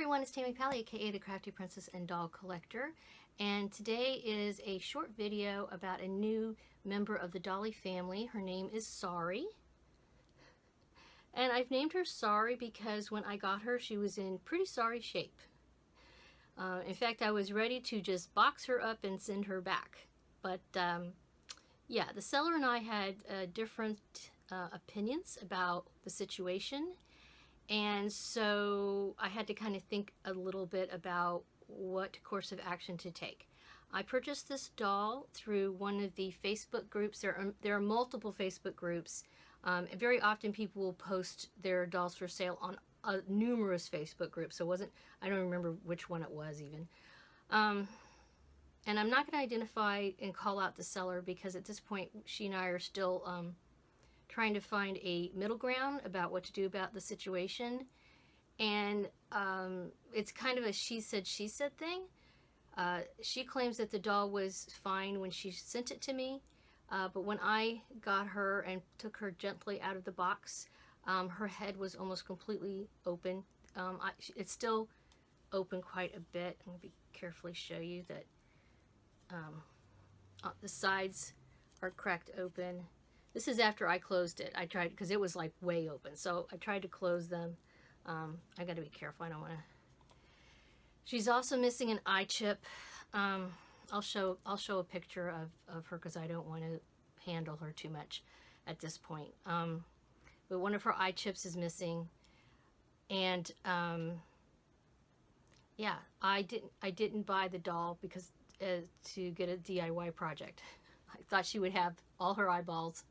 everyone, it's Tammy Pally, aka the Crafty Princess and Doll Collector, and today is a short video about a new member of the Dolly family. Her name is Sorry, and I've named her Sorry because when I got her she was in pretty sorry shape. In fact, I was ready to just box her up and send her back, but yeah, the seller and I had different opinions about the situation. And so I had to kind of think a little bit about what course of action to take. I purchased this doll through one of the Facebook groups. There are multiple Facebook groups. And very often people will post their dolls for sale on numerous Facebook groups. So I don't remember which one it was even. And I'm not going to identify and call out the seller because at this point she and I are still trying to find a middle ground about what to do about the situation. And it's kind of a she said thing. She claims that the doll was fine when she sent it to me, but when I got her and took her gently out of the box, her head was almost completely open. It's still open quite a bit. I'm going to carefully show you that the sides are cracked open. This is after I closed it. I tried, because it was like way open. So I tried to close them. I got to be careful. I don't want to. She's also missing an eye chip. I'll show a picture of her because I don't want to handle her too much at this point. But one of her eye chips is missing. And yeah, I didn't buy the doll because to get a DIY project. I thought she would have all her eyeballs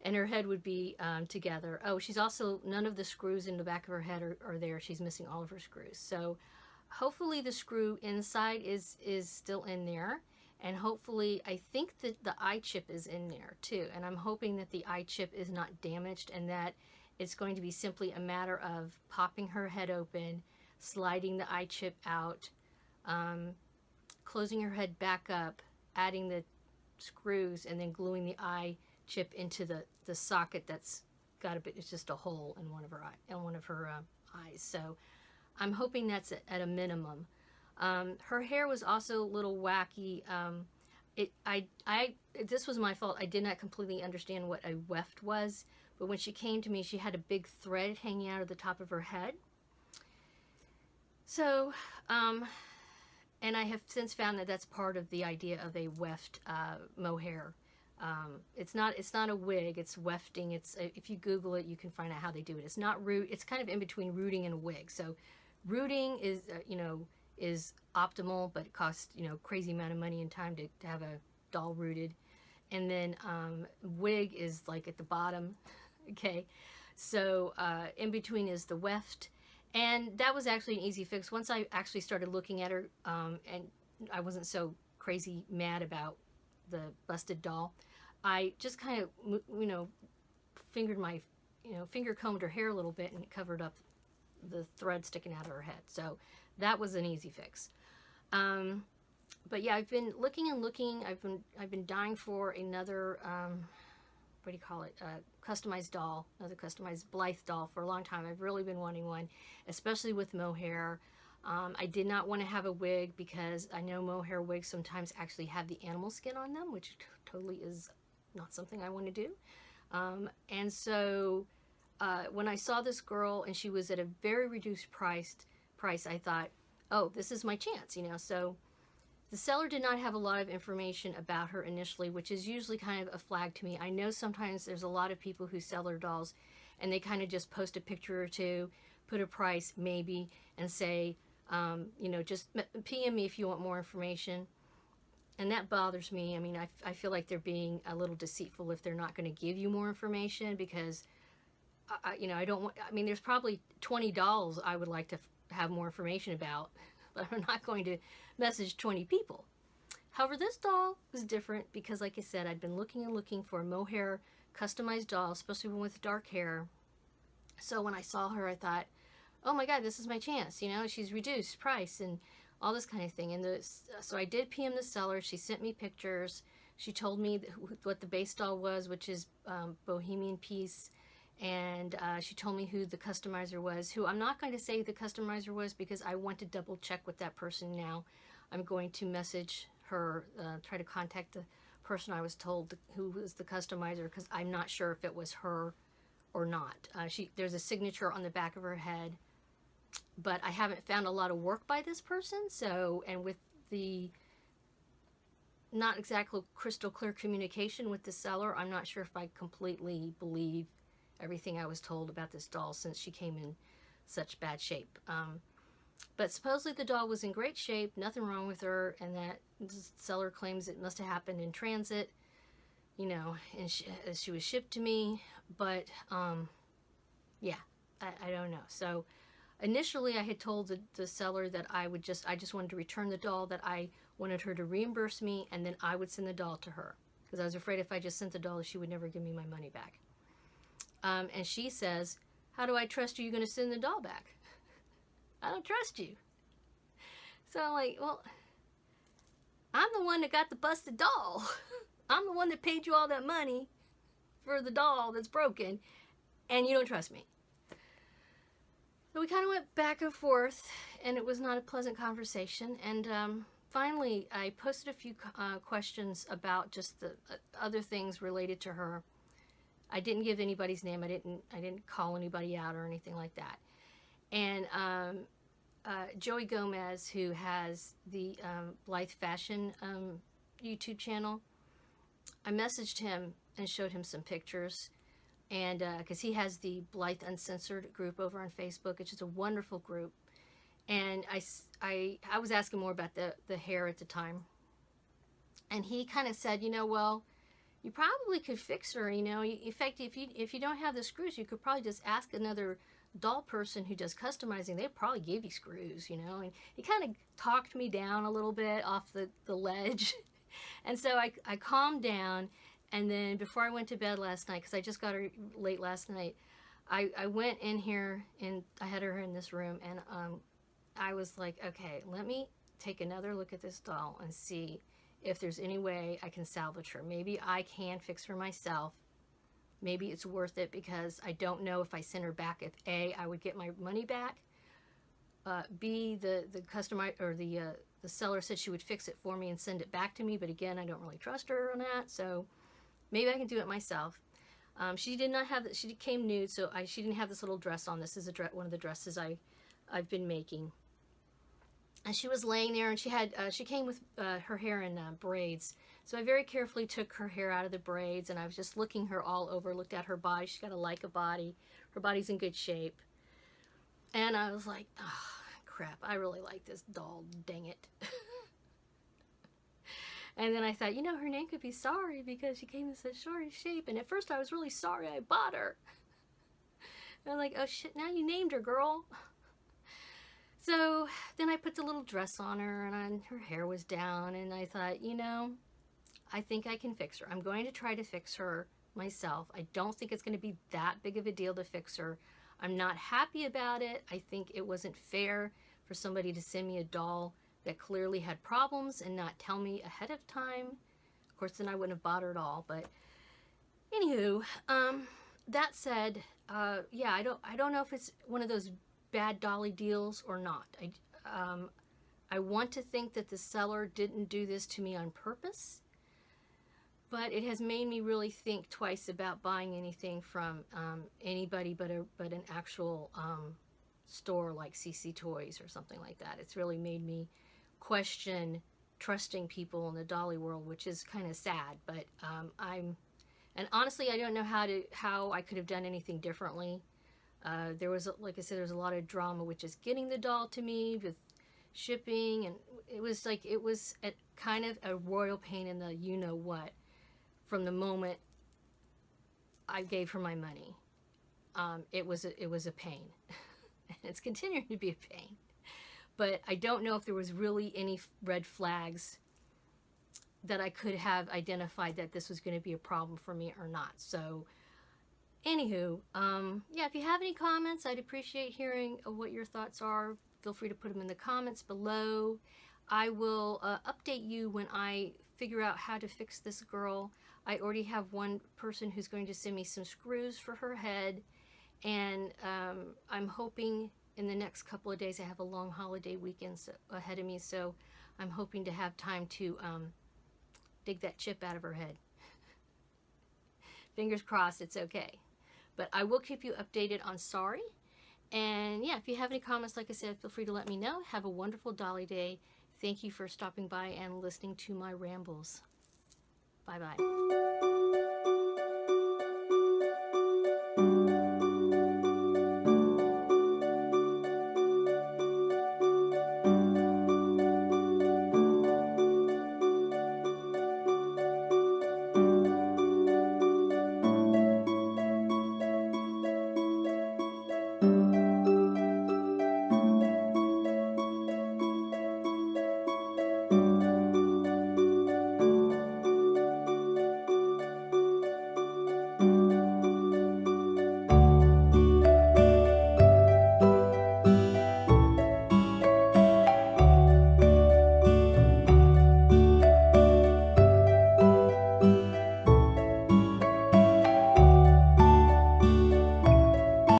and her head would be together. Oh, she's also, none of the screws in the back of her head are there. She's missing all of her screws. So hopefully the screw inside is still in there. And hopefully, I think that the eye chip is in there too. And I'm hoping that the eye chip is not damaged and that it's going to be simply a matter of popping her head open, sliding the eye chip out, closing her head back up, adding the screws, and then gluing the eye chip into the socket that's got a bit. It's just a hole in one of her eyes. So I'm hoping that's at a minimum. Her hair was also a little wacky. This was my fault. I did not completely understand what a weft was, but when she came to me, she had a big thread hanging out of the top of her head. So, and I have since found that that's part of the idea of a weft mohair. It's not a wig, it's wefting. If you Google it, you can find out how they do it. It's not root. It's kind of in between rooting and a wig. So rooting is is optimal, but it costs crazy amount of money and time to have a doll rooted. And then wig is like at the bottom. Okay, so in between is the weft. And that was actually an easy fix. Once I actually started looking at her, and I wasn't so crazy mad about the busted doll, I just kind of, finger combed her hair a little bit and it covered up the thread sticking out of her head. So that was an easy fix. But yeah, I've been looking and looking. I've been dying for another, what do you call it? Customized doll, another customized Blythe doll for a long time. I've really been wanting one, especially with mohair. I did not want to have a wig because I know mohair wigs sometimes actually have the animal skin on them, which totally is not something I want to do. And so when I saw this girl and she was at a very reduced price, I thought, oh, this is my chance, So the seller did not have a lot of information about her initially, which is usually kind of a flag to me. I know sometimes there's a lot of people who sell their dolls and they kind of just post a picture or two, put a price maybe, and say, just PM me if you want more information. And that bothers me. I mean, I feel like they're being a little deceitful if they're not going to give you more information because, I don't want, I mean, there's probably 20 dolls I would like to have more information about, but I'm not going to message 20 people. However, this doll was different because, like I said, I'd been looking and looking for a mohair customized doll, especially one with dark hair. So when I saw her, I thought, oh my God, this is my chance. She's reduced price and all this kind of thing. And so I did PM the seller. She sent me pictures. She told me what the base doll was, which is Bohemian Peace. and she told me who the customizer was, who I'm not going to say the customizer was because I want to double check with that person now. I'm going to message her, try to contact the person I was told who was the customizer, because I'm not sure if it was her or not. There's a signature on the back of her head, but I haven't found a lot of work by this person. So, and with the not exactly crystal clear communication with the seller, I'm not sure if I completely believe everything I was told about this doll, since she came in such bad shape. But supposedly the doll was in great shape, nothing wrong with her, and that the seller claims it must have happened in transit, you know, and she was shipped to me. But yeah, I don't know. So initially I had told the seller that I just wanted to return the doll, that I wanted her to reimburse me, and then I would send the doll to her, because I was afraid if I just sent the doll, she would never give me my money back. And she says, how do I trust you? You're going to send the doll back? I don't trust you. So I'm like, well, I'm the one that got the busted doll. I'm the one that paid you all that money for the doll that's broken, and you don't trust me. So we kind of went back and forth, and it was not a pleasant conversation. And finally, I posted a few questions about just the other things related to her. I didn't give anybody's name. I didn't call anybody out or anything like that. And Joey Gomez, who has the Blythe Fashion YouTube channel, I messaged him and showed him some pictures, and because he has the Blythe Uncensored group over on Facebook, which is a wonderful group. And I was asking more about the hair at the time, and he kind of said, you know, well, you probably could fix her, you know. In fact, if you don't have the screws, you could probably just ask another doll person who does customizing. They'd probably give you screws, you know. And he kind of talked me down a little bit off the ledge. And so I calmed down, and then before I went to bed last night, because I just got her late last night, I went in here, and I had her in this room, and I was like, okay, let me take another look at this doll and see if there's any way I can salvage her. Maybe I can fix her myself. Maybe it's worth it, because I don't know if I send her back, if A, I would get my money back, B, the customer or the seller said she would fix it for me and send it back to me, but again, I don't really trust her on that, so maybe I can do it myself. She did not have, she came nude, so she didn't have this little dress on. This is one of the dresses I've been making. And she was laying there, and she came with her hair in braids. So I very carefully took her hair out of the braids, and I was just looking her all over, looked at her body. She's got a Leica body. Her body's in good shape. And I was like, oh, crap, I really like this doll, dang it. And then I thought, you know, her name could be Sorry, because she came in such sorry shape. And at first I was really sorry I bought her. And I'm like, oh shit, now you named her, girl. So then I put the little dress on her, and her hair was down, and I thought, you know, I think I can fix her. I'm going to try to fix her myself. I don't think it's going to be that big of a deal to fix her. I'm not happy about it. I think it wasn't fair for somebody to send me a doll that clearly had problems and not tell me ahead of time. Of course, then I wouldn't have bought her at all. But anywho, that said, yeah, I don't know if it's one of those bad dolly deals or not. I want to think that the seller didn't do this to me on purpose, but it has made me really think twice about buying anything from anybody but an actual store like CC Toys or something like that. It's really made me question trusting people in the dolly world, which is kind of sad. But and honestly, I don't know how I could have done anything differently. There was, like I said, there's a lot of drama with just getting the doll to me, with shipping, and it was kind of a royal pain in the you-know-what from the moment I gave her my money. It was a pain. And it's continuing to be a pain. But I don't know if there was really any red flags that I could have identified that this was going to be a problem for me or not. So anywho, yeah, if you have any comments, I'd appreciate hearing what your thoughts are. Feel free to put them in the comments below. I will update you when I figure out how to fix this girl. I already have one person who's going to send me some screws for her head, and I'm hoping in the next couple of days, I have a long holiday weekend ahead of me, so I'm hoping to have time to dig that chip out of her head. Fingers crossed it's okay. But I will keep you updated on Sorry. And yeah, if you have any comments, like I said, feel free to let me know. Have a wonderful Dolly Day. Thank you for stopping by and listening to my rambles. Bye-bye.